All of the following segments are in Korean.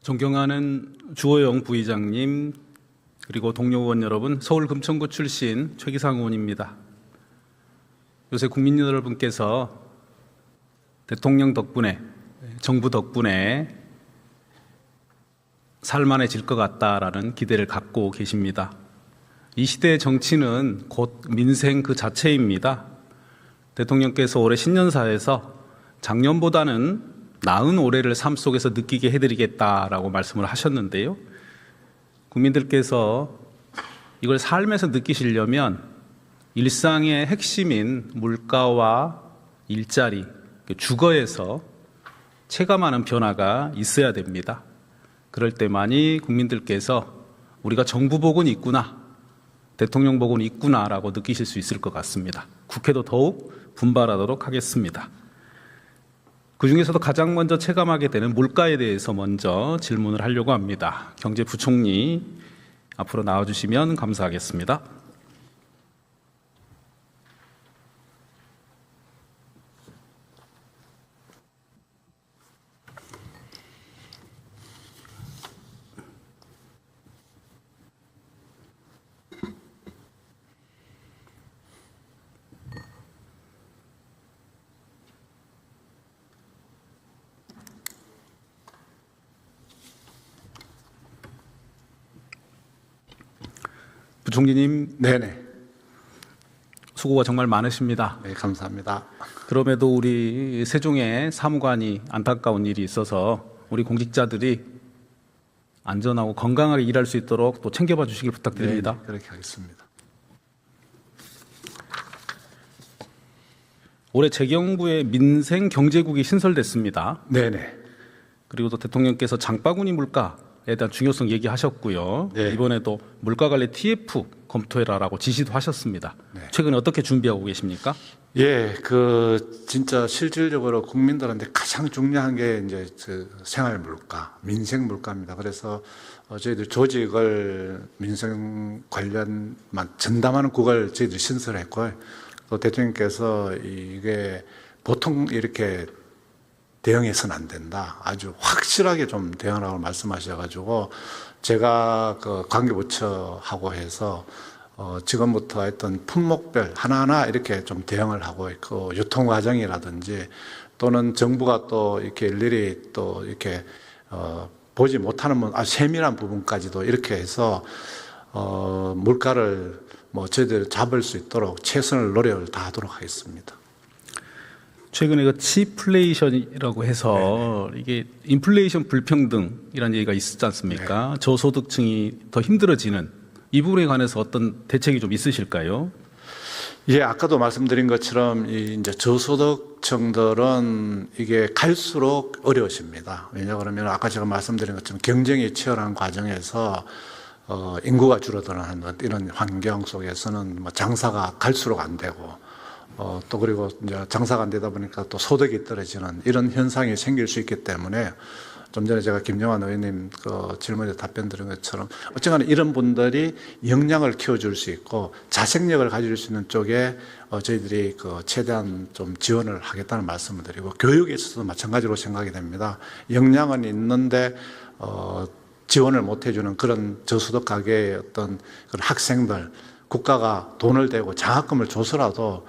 존경하는 주호영 부의장님, 그리고 동료 의원 여러분, 서울 금천구 출신 최기상 의원입니다. 요새 국민 여러분께서 대통령 덕분에, 정부 덕분에 살만해질 것 같다라는 기대를 갖고 계십니다. 이 시대의 정치는 곧 민생 그 자체입니다. 대통령께서 올해 신년사에서 작년보다는 나은 올해를 삶 속에서 느끼게 해드리겠다라고 말씀을 하셨는데요. 국민들께서 이걸 삶에서 느끼시려면 일상의 핵심인 물가와 일자리, 주거에서 체감하는 변화가 있어야 됩니다. 그럴 때만이 국민들께서 우리가 정부 복은 있구나, 대통령 복은 있구나라고 느끼실 수 있을 것 같습니다. 국회도 더욱 분발하도록 하겠습니다. 그중에서도 가장 먼저 체감하게 되는 물가에 대해서 먼저 질문을 하려고 합니다. 경제부총리 앞으로 나와주시면 감사하겠습니다. 부총리님, 네네. 수고가 정말 많으십니다. 네, 감사합니다. 그럼에도 우리 세종의 사무관이 안타까운 일이 있어서 우리 공직자들이 안전하고 건강하게 일할 수 있도록 또 챙겨봐 주시길 부탁드립니다. 네, 그렇게 하겠습니다. 올해 재경부에 민생경제국이 신설됐습니다. 네네. 그리고 또 대통령께서 장바구니 물가에 대한 중요성 얘기하셨고요. 네. 이번에도 물가관리 TF 검토해라라고 지시도 하셨습니다. 네. 최근에 어떻게 준비하고 계십니까? 예, 진짜 실질적으로 국민들한테 가장 중요한 게 이제 생활 물가, 민생 물가입니다. 그래서 저희들 조직을 민생 관련만 전담하는 국을 저희들이 신설했고요. 또 대통령께서 이게 보통 이렇게 대응해서는 안 된다. 아주 확실하게 좀 대응하라고 말씀하셔가지고 제가 관계부처하고 해서 지금부터 했던 품목별 하나하나 이렇게 좀 대응을 하고 있고, 유통 과정이라든지 또는 정부가 또 이렇게 일일이 또 이렇게 보지 못하는 세밀한 부분까지도 이렇게 해서 물가를 저희들 잡을 수 있도록 최선을 노력을 다하도록 하겠습니다. 최근에 그 치플레이션이라고 해서 이게 인플레이션 불평등이라는 얘기가 있었지 않습니까? 네. 저소득층이 더 힘들어지는 이 부분에 관해서 어떤 대책이 좀 있으실까요? 예, 아까도 말씀드린 것처럼 이제 저소득층들은 이게 갈수록 어려워집니다. 왜냐 그러면 아까 제가 말씀드린 것처럼 경쟁이 치열한 과정에서 인구가 줄어드는 이런 환경 속에서는 장사가 갈수록 안 되고 또 그리고 이제 장사가 안 되다 보니까 또 소득이 떨어지는 이런 현상이 생길 수 있기 때문에 좀 전에 제가 김영환 의원님 질문에 답변 드린 것처럼 어쨌거나 이런 분들이 역량을 키워줄 수 있고 자생력을 가질 수 있는 쪽에 저희들이 최대한 좀 지원을 하겠다는 말씀을 드리고, 교육에 있어서도 마찬가지로 생각이 됩니다. 역량은 있는데 지원을 못 해주는 그런 저소득 가계의 어떤 그런 학생들, 국가가 돈을 대고 장학금을 줘서라도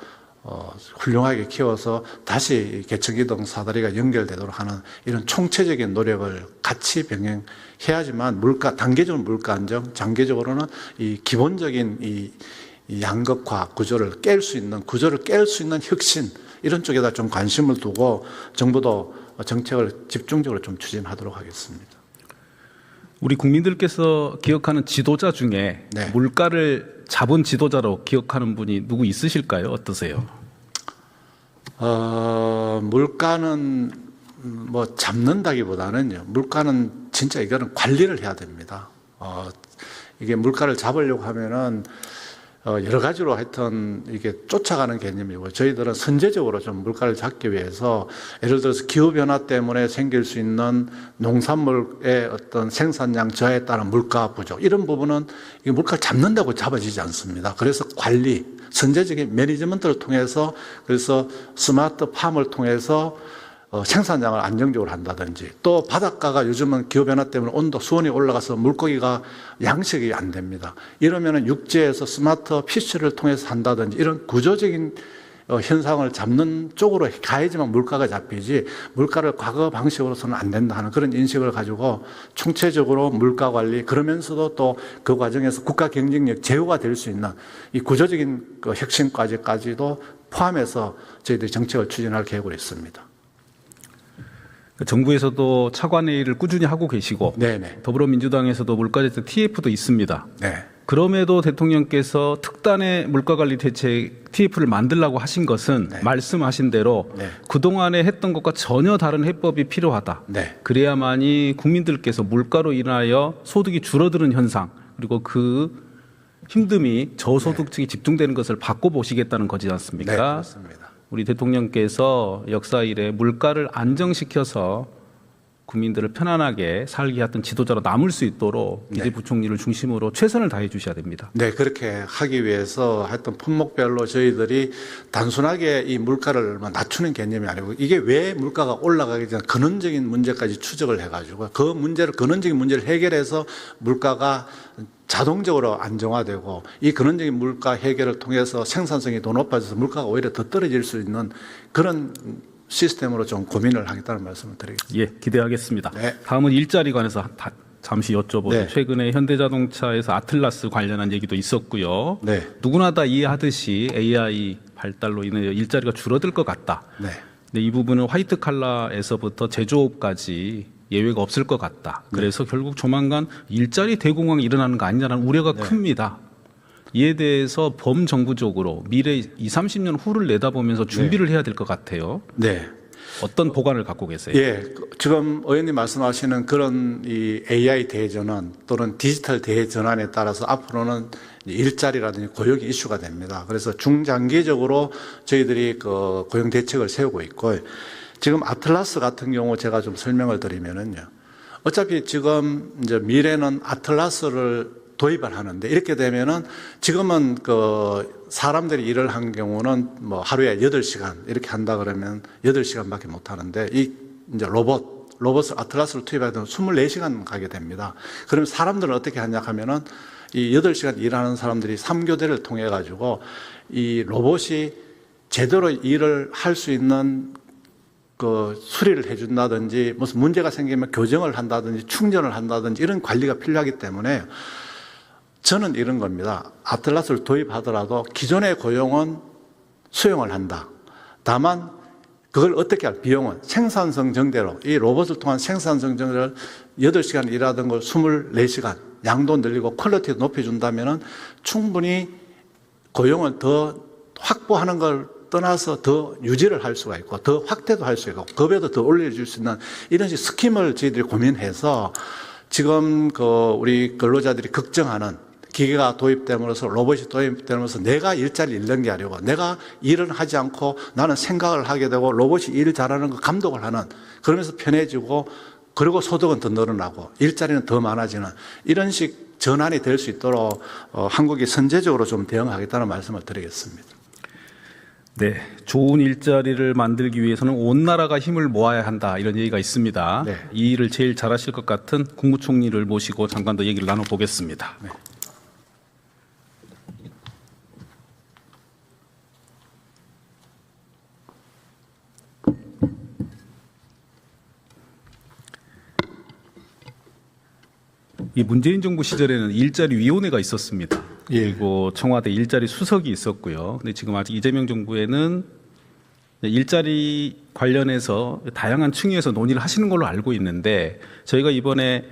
훌륭하게 키워서 다시 개척이동 사다리가 연결되도록 하는 이런 총체적인 노력을 같이 병행해야지만 단계적으로 물가 안정, 장기적으로는 이 기본적인 이 양극화 구조를 깰 수 있는 혁신, 이런 쪽에다 좀 관심을 두고 정부도 정책을 집중적으로 좀 추진하도록 하겠습니다. 우리 국민들께서 기억하는 지도자 중에 네. 물가를 잡은 지도자로 기억하는 분이 누구 있으실까요? 어떠세요? 물가는 잡는다기보다는요, 물가는 진짜 이거는 관리를 해야 됩니다. 이게 물가를 잡으려고 하면은 여러 가지로 하여튼 이게 쫓아가는 개념이고, 저희들은 선제적으로 좀 물가를 잡기 위해서 예를 들어서 기후변화 때문에 생길 수 있는 농산물의 어떤 생산량 저하에 따른 물가 부족, 이런 부분은 이 물가를 잡는다고 잡아지지 않습니다. 그래서 관리, 선제적인 매니지먼트를 통해서, 그래서 스마트 팜을 통해서 생산량을 안정적으로 한다든지, 또 바닷가가 요즘은 기후변화 때문에 수온이 올라가서 물고기가 양식이 안 됩니다. 이러면은 육지에서 스마트 피쉬를 통해서 한다든지 이런 구조적인 현상을 잡는 쪽으로 가야지만 물가가 잡히지, 물가를 과거 방식으로서는 안 된다 하는 그런 인식을 가지고 총체적으로 물가 관리, 그러면서도 또 그 과정에서 국가 경쟁력 제고가 될 수 있는 이 구조적인 그 혁신까지도 포함해서 저희들이 정책을 추진할 계획으로 있습니다. 정부에서도 차관회의를 꾸준히 하고 계시고 네네. 더불어민주당에서도 물가대책 TF도 있습니다. 네. 그럼에도 대통령께서 특단의 물가관리 대책 TF를 만들라고 하신 것은 네. 말씀하신 대로 네. 그동안에 했던 것과 전혀 다른 해법이 필요하다. 네. 그래야만이 국민들께서 물가로 인하여 소득이 줄어드는 현상, 그리고 그 힘듦이 저소득층이 집중되는 것을 바꿔보시겠다는 거지 않습니까? 네, 그렇습니다. 우리 대통령께서 역사 이래 물가를 안정시켜서 국민들을 편안하게 살게 했던 지도자로 남을 수 있도록 네. 이재 부총리를 중심으로 최선을 다해 주셔야 됩니다. 네, 그렇게 하기 위해서 하여튼 품목별로 저희들이 단순하게 이 물가를 낮추는 개념이 아니고, 이게 왜 물가가 올라가게 되는 근원적인 문제까지 추적을 해가지고 근원적인 문제를 해결해서 물가가 자동적으로 안정화되고, 이 근원적인 물가 해결을 통해서 생산성이 더 높아져서 물가가 오히려 더 떨어질 수 있는 그런 시스템으로 좀 고민을 하겠다는 말씀을 드리겠습니다. 예, 기대하겠습니다. 네. 다음은 일자리 관해서 잠시 여쭤보죠. 네. 최근에 현대자동차에서 아틀라스 관련한 얘기도 있었고요. 네. 누구나 다 이해하듯이 AI 발달로 인해 일자리가 줄어들 것 같다. 네. 근데 이 부분은 화이트 칼라에서부터 제조업까지 예외가 없을 것 같다. 그래서 결국 조만간 일자리 대공황이 일어나는 거 아니냐는 우려가 큽니다. 이에 대해서 범정부적으로 미래 20, 30년 후를 내다보면서 준비를 해야 될 것 같아요. 네. 어떤 보관을 갖고 계세요? 예, 지금 의원님 말씀하시는 그런 이 AI 대전환 또는 디지털 대전환에 따라서 앞으로는 일자리라든지 고용이 이슈가 됩니다. 그래서 중장기적으로 저희들이 그 고용 대책을 세우고 있고, 지금 아틀라스 같은 경우 제가 좀 설명을 드리면은요, 어차피 지금 이제 미래는 아틀라스를 도입을 하는데, 이렇게 되면은 지금은 그 사람들이 일을 한 경우는 뭐 하루에 8시간 이렇게 한다 그러면 8시간밖에 못 하는데, 이 이제 로봇을 아틀라스를 투입하게 되면 24시간 가게 됩니다. 그러면 사람들은 어떻게 하냐 하면은 이 8시간 일하는 사람들이 3교대를 통해 가지고 이 로봇이 제대로 일을 할 수 있는 그 수리를 해준다든지, 무슨 문제가 생기면 교정을 한다든지 충전을 한다든지 이런 관리가 필요하기 때문에 저는 이런 겁니다. 아틀라스를 도입하더라도 기존의 고용은 수용을 한다. 다만 그걸 어떻게 할 비용은 생산성 정대로, 이 로봇을 통한 생산성 정대로 8시간 일하던 걸 24시간 양도 늘리고 퀄리티도 높여준다면 충분히 고용을 더 확보하는 걸 떠나서 더 유지를 할 수가 있고 더 확대도 할 수 있고 급여도 더 올려줄 수 있는 이런 스킴을 저희들이 고민해서 지금 그 우리 근로자들이 걱정하는 기계가 도입됨으로써, 로봇이 도입됨으로써 내가 일자리를 잃는 게 아니고 내가 일을 하지 않고 나는 생각을 하게 되고 로봇이 일 잘하는 거 감독을 하는, 그러면서 편해지고 그리고 소득은 더 늘어나고 일자리는 더 많아지는 이런 식 전환이 될 수 있도록 한국이 선제적으로 좀 대응하겠다는 말씀을 드리겠습니다. 네, 좋은 일자리를 만들기 위해서는 온 나라가 힘을 모아야 한다, 이런 얘기가 있습니다. 네. 이 일을 제일 잘하실 것 같은 국무총리를 모시고 잠깐 더 얘기를 나눠보겠습니다. 네. 이 문재인 정부 시절에는 일자리 위원회가 있었습니다. 예. 그리고 청와대 일자리 수석이 있었고요. 근데 지금 아직 이재명 정부에는 일자리 관련해서 다양한 층위에서 논의를 하시는 걸로 알고 있는데, 저희가 이번에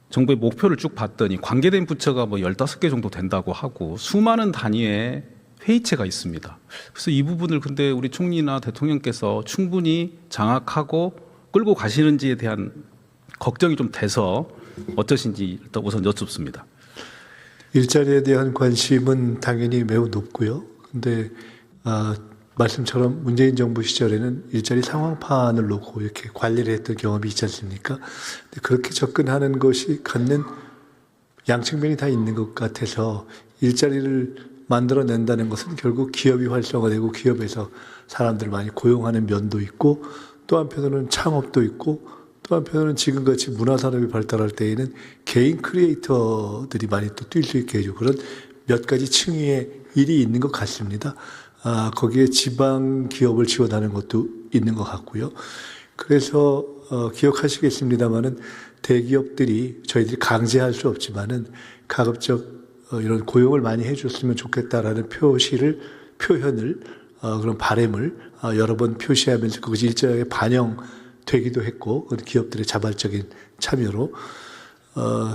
정부의 목표를 쭉 봤더니 관계된 부처가 뭐 15개 정도 된다고 하고 수많은 단위의 회의체가 있습니다. 그래서 이 부분을 근데 우리 총리나 대통령께서 충분히 장악하고 끌고 가시는지에 대한 걱정이 좀 돼서 어떠신지 일단 우선 여쭙습니다. 일자리에 대한 관심은 당연히 매우 높고요. 근데 말씀처럼 문재인 정부 시절에는 일자리 상황판을 놓고 이렇게 관리를 했던 경험이 있지 않습니까? 근데 그렇게 접근하는 것이 갖는 양측면이 다 있는 것 같아서 일자리를 만들어낸다는 것은 결국 기업이 활성화되고 기업에서 사람들을 많이 고용하는 면도 있고 또 한편으로는 창업도 있고 또 한편으로는 지금같이 문화산업이 발달할 때에는 개인 크리에이터들이 많이 또 뛸 수 있게 해주고 그런 몇 가지 층위의 일이 있는 것 같습니다. 거기에 지방 기업을 지원하는 것도 있는 것 같고요. 그래서 기억하시겠습니다마는 대기업들이 저희들이 강제할 수 없지만은 가급적 이런 고용을 많이 해줬으면 좋겠다라는 표현을 그런 바람을 여러 번 표시하면서 그것이 일정하게 반영되기도 했고 그건 기업들의 자발적인 참여로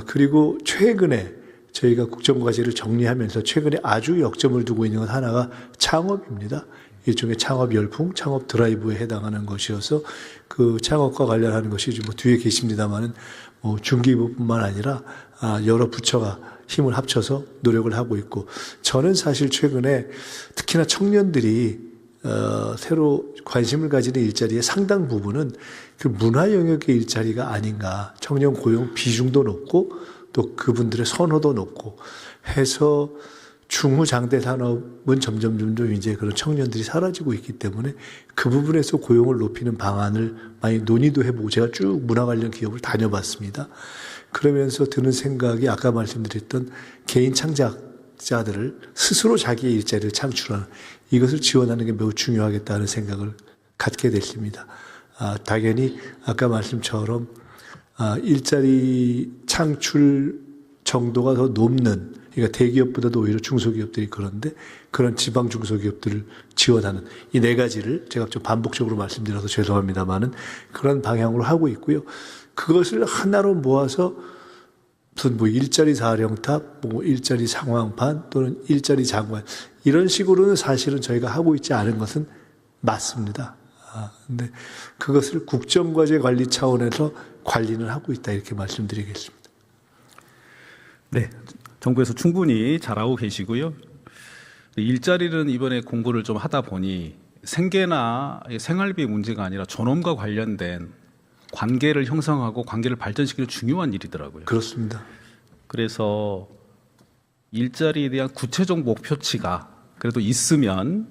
그리고 최근에 저희가 국정과제를 정리하면서 최근에 아주 역점을 두고 있는 것 하나가 창업입니다. 일종의 창업 열풍, 창업 드라이브에 해당하는 것이어서 그 창업과 관련하는 것이 뭐 뒤에 계십니다만은 뭐 중기부뿐만 아니라 여러 부처가 힘을 합쳐서 노력을 하고 있고 저는 사실 최근에 특히나 청년들이 새로 관심을 가지는 일자리의 상당 부분은 그 문화 영역의 일자리가 아닌가. 청년 고용 비중도 높고 또 그분들의 선호도 높고 해서 중후장대 산업은 점점 이제 그런 청년들이 사라지고 있기 때문에 그 부분에서 고용을 높이는 방안을 많이 논의도 해보고 제가 쭉 문화 관련 기업을 다녀봤습니다. 그러면서 드는 생각이 아까 말씀드렸던 개인 창작자들을 스스로 자기의 일자리를 창출하는 이것을 지원하는 게 매우 중요하겠다는 생각을 갖게 됐습니다. 당연히 아까 말씀처럼 일자리 창출 정도가 더 높는 그러니까 대기업보다도 오히려 중소기업들이 그런데 그런 지방 중소기업들을 지원하는 이 네 가지를 제가 좀 반복적으로 말씀드려서 죄송합니다만은 그런 방향으로 하고 있고요. 그것을 하나로 모아서 무슨 뭐 일자리 사령탑, 뭐 일자리 상황판 또는 일자리 장관 이런 식으로는 사실은 저희가 하고 있지 않은 것은 맞습니다. 근데 그것을 국정과제 관리 차원에서 관리는 하고 있다 이렇게 말씀드리겠습니다. 네, 정부에서 충분히 잘하고 계시고요. 일자리는 이번에 공부를 좀 하다 보니 생계나 생활비 문제가 아니라 존엄과 관련된 관계를 형성하고 관계를 발전시키는 중요한 일이더라고요. 그렇습니다. 그래서 일자리에 대한 구체적 목표치가 그래도 있으면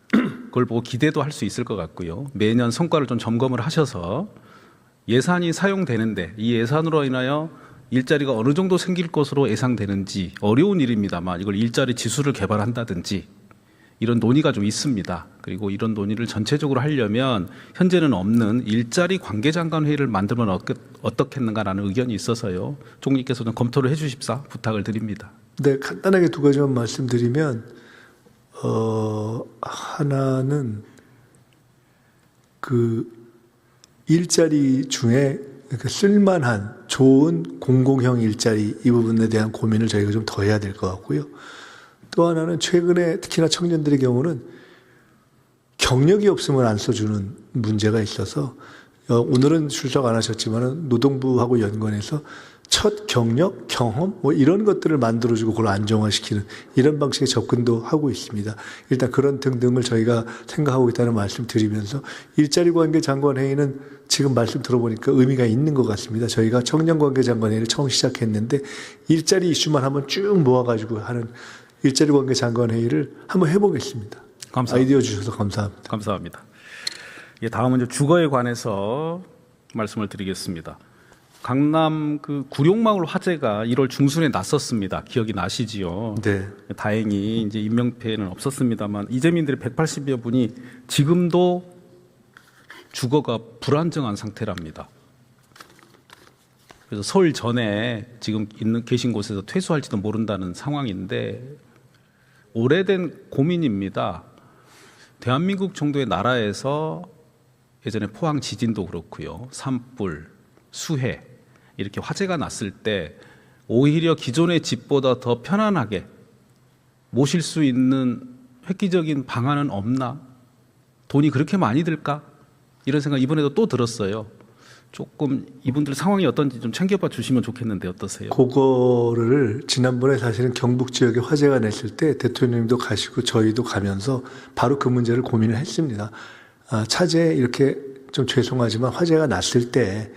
그걸 보고 기대도 할 수 있을 것 같고요. 매년 성과를 좀 점검을 하셔서 예산이 사용되는데 이 예산으로 인하여 일자리가 어느 정도 생길 것으로 예상되는지 어려운 일입니다만 이걸 일자리 지수를 개발한다든지 이런 논의가 좀 있습니다. 그리고 이런 논의를 전체적으로 하려면 현재는 없는 일자리 관계장관 회의를 만들면 어떻겠는가라는 의견이 있어서요. 총리께서 좀 검토를 해 주십사 부탁을 드립니다. 네, 간단하게 두 가지만 말씀드리면 하나는 그 일자리 중에 쓸만한 좋은 공공형 일자리 이 부분에 대한 고민을 저희가 좀 더 해야 될 것 같고요. 또 하나는 최근에 특히나 청년들의 경우는 경력이 없으면 안 써주는 문제가 있어서 오늘은 출석 안 하셨지만 노동부하고 연관해서 첫 경력, 경험 뭐 이런 것들을 만들어주고 그걸 안정화시키는 이런 방식의 접근도 하고 있습니다. 일단 그런 등등을 저희가 생각하고 있다는 말씀 드리면서 일자리관계장관회의는 지금 말씀 들어보니까 의미가 있는 것 같습니다. 저희가 청년관계장관회의를 처음 시작했는데 일자리 이슈만 한번 쭉 모아가지고 하는 일자리관계장관회의를 한번 해보겠습니다. 감사합니다. 아이디어 주셔서 감사합니다. 감사합니다. 예, 다음은 이제 주거에 관해서 말씀을 드리겠습니다. 강남 그 구룡마을 화재가 1월 중순에 났었습니다. 기억이 나시지요? 네. 다행히 이제 인명피해는 없었습니다만 이재민들이 180여 분이 지금도 주거가 불안정한 상태랍니다. 그래서 서울 전에 지금 계신 곳에서 퇴소할지도 모른다는 상황인데 오래된 고민입니다. 대한민국 정도의 나라에서 예전에 포항 지진도 그렇고요. 산불, 수해 이렇게 화재가 났을 때 오히려 기존의 집보다 더 편안하게 모실 수 있는 획기적인 방안은 없나? 돈이 그렇게 많이 들까? 이런 생각 이번에도 또 들었어요. 조금 이분들 상황이 어떤지 좀 챙겨봐 주시면 좋겠는데 어떠세요? 그거를 지난번에 사실은 경북 지역에 화재가 났을 때 대통령님도 가시고 저희도 가면서 바로 그 문제를 고민을 했습니다. 차제에 이렇게 좀 죄송하지만 화재가 났을 때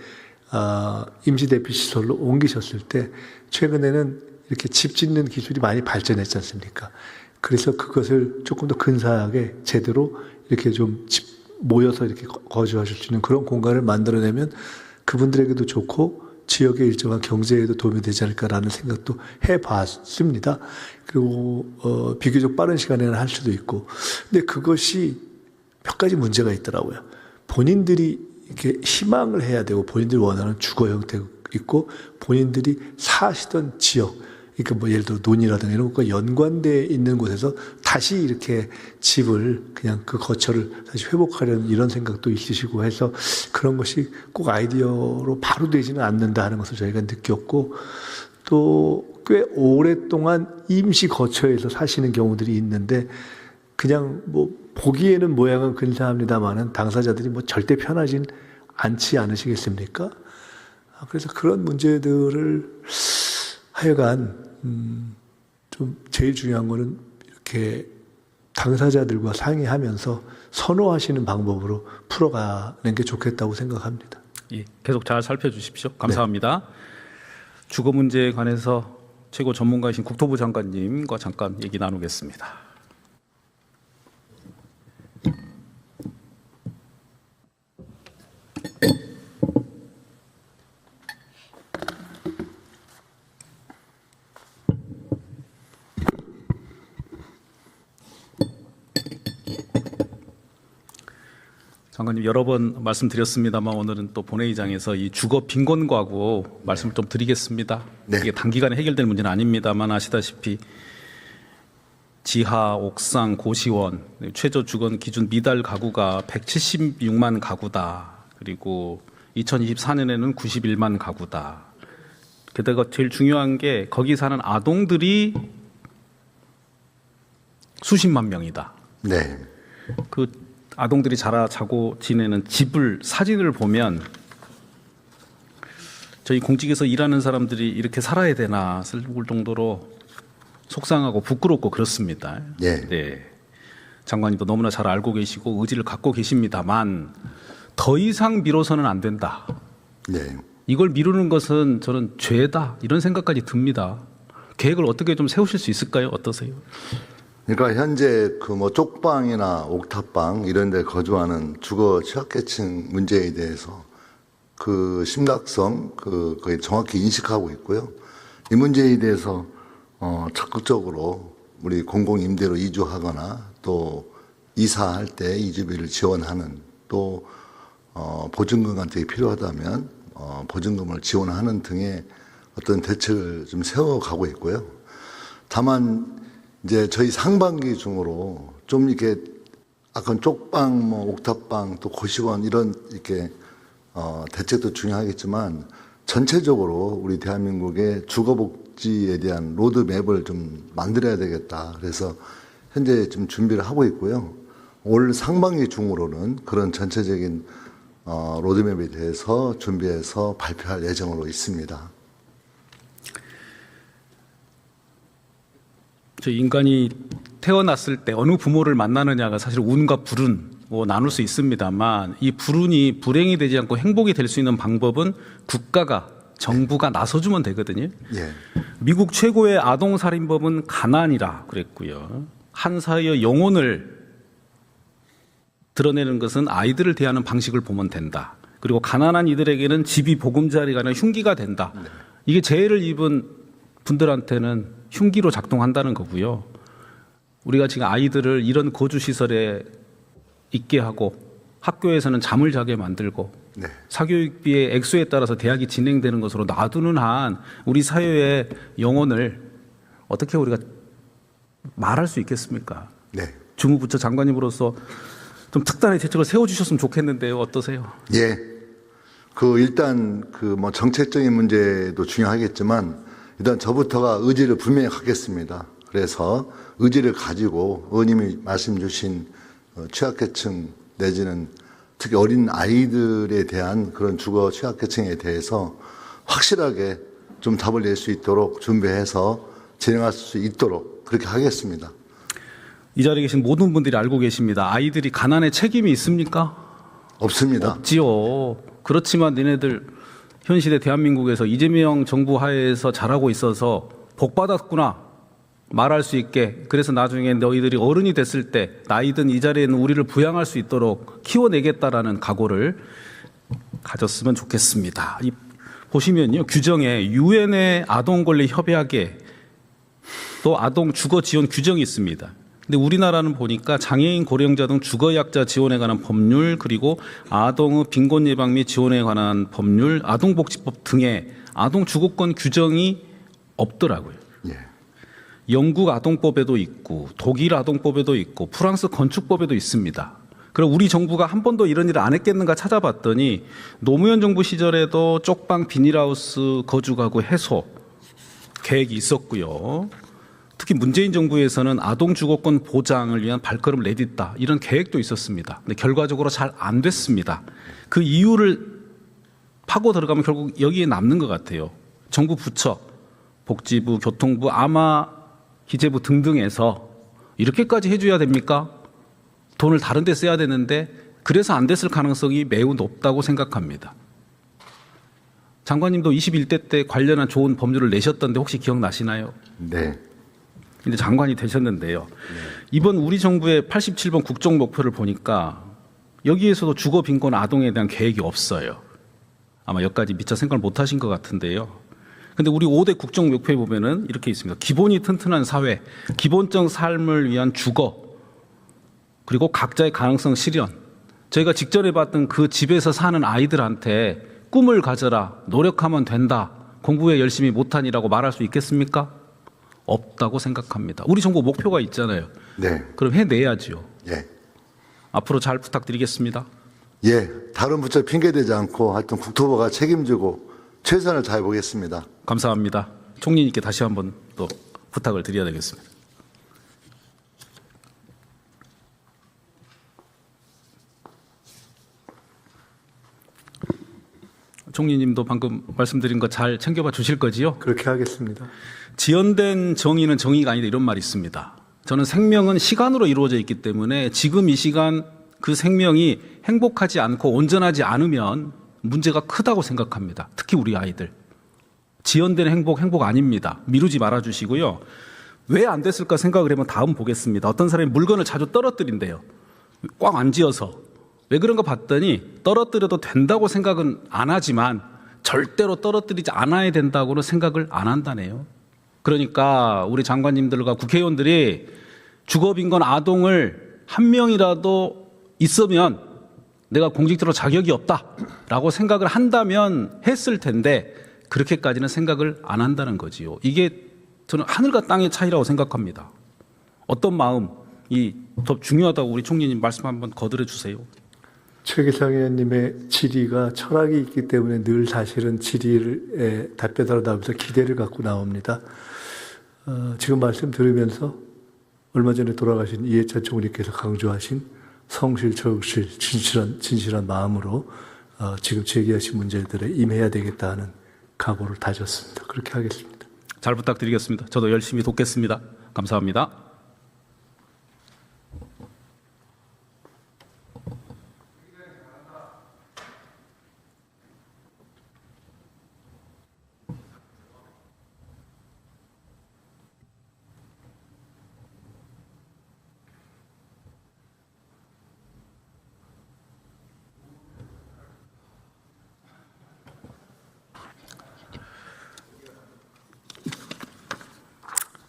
임시대피시설로 옮기셨을 때 최근에는 이렇게 집 짓는 기술이 많이 발전했지 않습니까? 그래서 그것을 조금 더 근사하게 제대로 이렇게 좀 모여서 이렇게 거주하실 수 있는 그런 공간을 만들어내면 그분들에게도 좋고 지역의 일정한 경제에도 도움이 되지 않을까라는 생각도 해봤습니다. 그리고 비교적 빠른 시간에는 할 수도 있고, 근데 그것이 몇 가지 문제가 있더라고요. 본인들이 이렇게 희망을 해야 되고 본인들이 원하는 주거 형태가 있고 본인들이 사시던 지역, 그러니까 뭐 예를 들어 논이라든가 이런 것과 연관되어 있는 곳에서 다시 이렇게 집을 그냥 그 거처를 다시 회복하려는 이런 생각도 있으시고 해서 그런 것이 꼭 아이디어로 바로 되지는 않는다 하는 것을 저희가 느꼈고, 또 꽤 오랫동안 임시 거처에서 사시는 경우들이 있는데 그냥 뭐 보기에는 모양은 근사합니다만은 당사자들이 뭐 절대 편하진 않지 않으시겠습니까? 그래서 그런 문제들을 하여간 좀 제일 중요한 거는 이렇게 당사자들과 상의하면서 선호하시는 방법으로 풀어가는 게 좋겠다고 생각합니다. 예, 계속 잘 살펴주십시오. 감사합니다. 주거 문제에 관해서 최고 전문가이신 국토부 장관님과 잠깐 얘기 나누겠습니다. 장관님 여러 번 말씀드렸습니다만 오늘은 또 본회의장에서 이 주거 빈곤 과구 말씀을 좀 드리겠습니다. 네. 이게 단기간에 해결될 문제는 아닙니다만 아시다시피 지하, 옥상, 고시원 최저 주거 기준 미달 가구가 176만 가구다. 그리고 2024년에는 91만 가구다. 게다가 제일 중요한 게 거기 사는 아동들이 수십만 명이다. 네. 그 아동들이 자고 지내는 집을 사진을 보면 저희 공직에서 일하는 사람들이 이렇게 살아야 되나 싶을 정도로 속상하고 부끄럽고 그렇습니다. 예. 네. 장관님도 너무나 잘 알고 계시고 의지를 갖고 계십니다만 더 이상 미뤄서는 안 된다. 네. 이걸 미루는 것은 저는 죄다 이런 생각까지 듭니다. 계획을 어떻게 좀 세우실 수 있을까요? 어떠세요? 그러니까 현재 그 뭐 쪽방이나 옥탑방 이런 데 거주하는 주거 취약계층 문제에 대해서 그 심각성 거의 정확히 인식하고 있고요. 이 문제에 대해서 적극적으로 우리 공공임대로 이주하거나 또 이사할 때 이주비를 지원하는 또 보증금 같은 게 필요하다면 보증금을 지원하는 등의 어떤 대책을 좀 세워가고 있고요. 다만 이제 저희 상반기 중으로 좀 이렇게 아까 쪽방, 뭐 옥탑방, 또 고시원 이런 이렇게 대책도 중요하겠지만 전체적으로 우리 대한민국의 주거복지에 대한 로드맵을 좀 만들어야 되겠다. 그래서 현재 좀 준비를 하고 있고요. 올 상반기 중으로는 그런 전체적인 로드맵에 대해서 준비해서 발표할 예정으로 있습니다. 저 인간이 태어났을 때 어느 부모를 만나느냐가 사실 운과 불운 뭐 나눌 수 있습니다만 이 불운이 불행이 되지 않고 행복이 될 수 있는 방법은 국가가 정부가 나서주면 되거든요. 예. 미국 최고의 아동살인법은 가난이라 그랬고요. 한 사회의 영혼을 드러내는 것은 아이들을 대하는 방식을 보면 된다. 그리고 가난한 이들에게는 집이 보금자리가 아니라 흉기가 된다. 이게 재해를 입은 분들한테는 흉기로 작동한다는 거고요. 우리가 지금 아이들을 이런 거주시설에 있게 하고 학교에서는 잠을 자게 만들고 네. 사교육비의 액수에 따라서 대학이 진행되는 것으로 놔두는 한 우리 사회의 영혼을 어떻게 우리가 말할 수 있겠습니까? 네. 주무부처 장관님으로서 좀 특단의 대책을 세워주셨으면 좋겠는데요. 어떠세요? 예. 일단 뭐 정책적인 문제도 중요하겠지만 일단 저부터가 의지를 분명히 갖겠습니다. 그래서 의지를 가지고 의원님이 말씀 주신 취약계층 내지는 특히 어린 아이들에 대한 그런 주거 취약계층에 대해서 확실하게 좀 답을 낼 수 있도록 준비해서 진행할 수 있도록 그렇게 하겠습니다. 이 자리에 계신 모든 분들이 알고 계십니다. 아이들이 가난에 책임이 있습니까? 없습니다. 없지요. 그렇지만 니네들 현 시대 대한민국에서 이재명 정부 하에서 잘하고 있어서 복 받았구나. 말할 수 있게, 그래서 나중에 너희들이 어른이 됐을 때 나이든 이 자리에 있는 우리를 부양할 수 있도록 키워내겠다라는 각오를 가졌으면 좋겠습니다. 보시면요, 규정에 유엔의 아동 권리 협약에 또 아동 주거 지원 규정이 있습니다. 근데 우리나라는 보니까 장애인, 고령자 등 주거약자 지원에 관한 법률, 그리고 아동의 빈곤 예방 및 지원에 관한 법률, 아동복지법 등의 아동 주거권 규정이 없더라고요. 예. 영국 아동법에도 있고 독일 아동법에도 있고 프랑스 건축법에도 있습니다. 그럼 우리 정부가 한 번도 이런 일을 안 했겠는가 찾아봤더니 노무현 정부 시절에도 쪽방 비닐하우스 거주가구 해소 계획이 있었고요. 특히 문재인 정부에서는 아동 주거권 보장을 위한 발걸음을 내딛다, 이런 계획도 있었습니다. 근데 결과적으로 잘 안 됐습니다. 그 이유를 파고 들어가면 결국 여기에 남는 것 같아요. 정부 부처, 복지부, 교통부, 아마 기재부 등등에서 이렇게까지 해줘야 됩니까? 돈을 다른 데 써야 되는데 그래서 안 됐을 가능성이 매우 높다고 생각합니다. 장관님도 21대 때 관련한 좋은 법률을 내셨던데 혹시 기억나시나요? 네. 근데 장관이 되셨는데요. 이번 우리 정부의 87번 국정 목표를 보니까 여기에서도 주거 빈곤 아동에 대한 계획이 없어요. 아마 여기까지 미처 생각을 못 하신 것 같은데요. 근데 우리 5대 국정 목표에 보면은 이렇게 있습니다. 기본이 튼튼한 사회, 기본적 삶을 위한 주거, 그리고 각자의 가능성 실현. 저희가 직전에 봤던 그 집에서 사는 아이들한테 꿈을 가져라, 노력하면 된다, 공부에 열심히 못하니라고 말할 수 있겠습니까? 없다고 생각합니다. 우리 정부 목표가 있잖아요. 네. 그럼 해내야죠. 예. 앞으로 잘 부탁드리겠습니다. 예. 다른 부처 핑계대지 않고 하여튼 국토부가 책임지고 최선을 다해 보겠습니다. 감사합니다. 총리님께 다시 한번 또 부탁을 드려야 되겠습니다. 총리님도 방금 말씀드린 거 잘 챙겨봐 주실 거지요? 그렇게 하겠습니다. 지연된 정의는 정의가 아니다, 이런 말이 있습니다. 저는 생명은 시간으로 이루어져 있기 때문에 지금 이 시간 그 생명이 행복하지 않고 온전하지 않으면 문제가 크다고 생각합니다. 특히 우리 아이들. 지연된 행복 아닙니다. 미루지 말아 주시고요. 왜 안 됐을까 생각을 해보면 다음 보겠습니다. 어떤 사람이 물건을 자주 떨어뜨린대요. 꽉 안 지어서. 왜 그런가 봤더니 떨어뜨려도 된다고 생각은 안 하지만 절대로 떨어뜨리지 않아야 된다고는 생각을 안 한다네요. 그러니까 우리 장관님들과 국회의원들이 주거빈곤 아동을 한 명이라도 있으면 내가 공직자로 자격이 없다라고 생각을 한다면 했을 텐데 그렇게까지는 생각을 안 한다는 거지요. 이게 저는 하늘과 땅의 차이라고 생각합니다. 어떤 마음이 더 중요하다고 우리 총리님 말씀 한번 거들어 주세요. 최기상 의원님의 질의가 철학이 있기 때문에 늘 사실은 질의에 답변하러 나오면서 기대를 갖고 나옵니다. 지금 말씀 들으면서 얼마 전에 돌아가신 이해찬 총리께서 강조하신 성실, 절실, 진실한 마음으로 지금 제기하신 문제들에 임해야 되겠다 하는 각오를 다졌습니다. 그렇게 하겠습니다. 잘 부탁드리겠습니다. 저도 열심히 돕겠습니다. 감사합니다.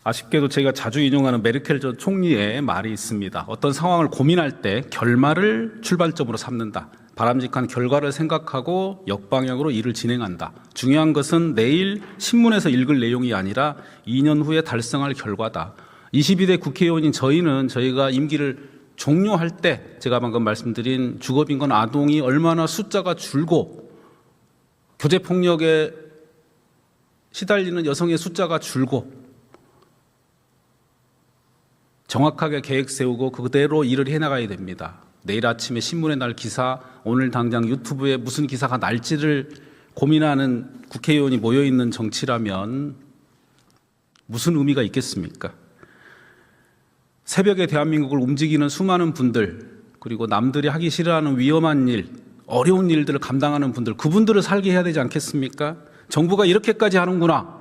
아쉽게도 제가 자주 인용하는 메르켈 전 총리의 말이 있습니다. 어떤 상황을 고민할 때 결말을 출발점으로 삼는다. 바람직한 결과를 생각하고 역방향으로 일을 진행한다. 중요한 것은 내일 신문에서 읽을 내용이 아니라 2년 후에 달성할 결과다. 22대 국회의원인 저희가 임기를 종료할 때 제가 방금 말씀드린 주거빈곤 아동이 얼마나 숫자가 줄고 교제폭력에 시달리는 여성의 숫자가 줄고 정확하게 계획 세우고 그대로 일을 해나가야 됩니다. 내일 아침에 신문에 날 기사, 오늘 당장 유튜브에 무슨 기사가 날지를 고민하는 국회의원이 모여있는 정치라면 무슨 의미가 있겠습니까? 새벽에 대한민국을 움직이는 수많은 분들, 그리고 남들이 하기 싫어하는 위험한 일, 어려운 일들을 감당하는 분들, 그분들을 살게 해야 되지 않겠습니까? 정부가 이렇게까지 하는구나,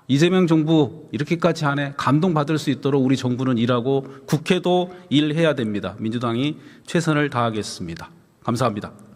이재명 정부 이렇게까지 하네 감동받을 수 있도록 우리 정부는 일하고 국회도 일해야 됩니다. 민주당이 최선을 다하겠습니다. 감사합니다.